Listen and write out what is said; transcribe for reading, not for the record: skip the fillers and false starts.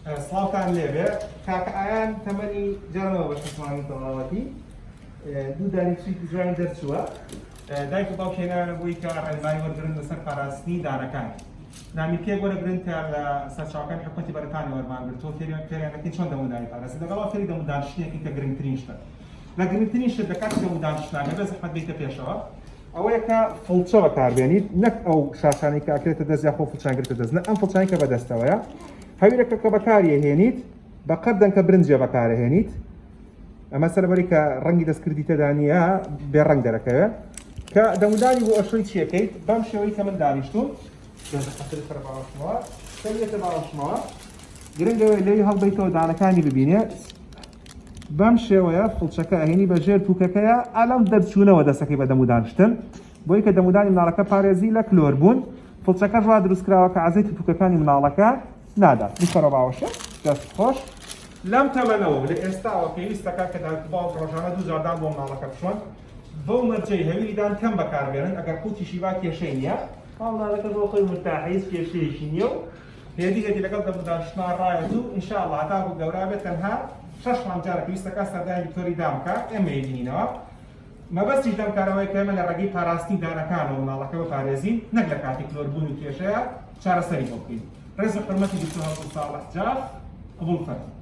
سڵاوتان لێبێ کاکە ئایان تەمەنی جارمەوە بە شتمانی تەواوەتی دوو دانی جوانی دەرچووە دایک و باوکێنانە بووی کە ڕێنمایی وەرگرن لەسەر پاراستنی دانەکان نامیکێک وەرەگرنتیان لە سەرچاوەکانی حکومەتی بەرەتانی وەرمانگرتەوە فێریانەکەی چۆن دەمودانی پاراست لەگەڵا فێری دەمودانشتێکی کە گرنگترین شتە لە گرنگترین شت لە کاتی دەمودانشتنانە بە زەحمەت بیتە پێشەوە ئەوەیە کە فڵچە بەکاربێنیت نەک ئەو شاشانی کە ئاکرێتە دەست یا خۆ فڵچانگرێتە دەست نە ئەم فڵچانی کە بەدەستەوەیە هەویرەکە کە بەکارهێنیت بە قەردەن کە برنجێ بەکارهێنیت ئەمە سەربەری کە ڕەنگی دەستکردی تێدانیە بێڕەنگ دەرەکەوێت کە دەمودانی بۆ ئەشۆی چیەکەیت بەم شێوەی کە من دانیشتوم باوەشمەوە کەوێتە باوەشمەوە گرنگەوەی لێی هەڵبەیتەوە دانەکانی ببینێت بەم شێوەیە فڵچەکە ئەهێنی بەژێر پووکەکەیە ئالەم دەرچوونەوە دەستەکەی بە دەمودانشتن بۆی کە دەمودانی مناڵەکە پارێزی لە کلۆر بوون فڵچەکەش وا دروستکراوە کە عەزەیتی پووکەکانی مناڵەکە نادات بخەرە باوەشە دەست خۆش لەم تەمەنەوە لە ئێستاوە پێویستەکە کە باوک ڕۆژانە دوو جاردان بۆ مناڵەکە بشۆن بەو مەرجەی هەویریدان کەم بەکاربێنن ئەگەر قوتیشی وا کێشەی نییە مناڵەکە بۆ خۆی مرتاحیز کێشەیەکی نییە و هێدی لەگەڵ دەمودانشتنا ڕایەت و ئینشاءڵڵا هەتا بۆ گەورا بێت تەنها 6 جارە پێویستەکە سەردانی دکتۆری دامکە ئێمە بینینەوە مەبەستیش لەم کارەوەی کە ئێمە لە ڕێگەی پاراستنی دانەکانەوە مناڵەکە بپارێزین نەک لە کاتی کلۆربوون و کێشەیە چارەسەری بۆ بکەین ڕێز و حورمەتی دکتۆر هەڵگوڵ ساڵح جار قبول فەرموو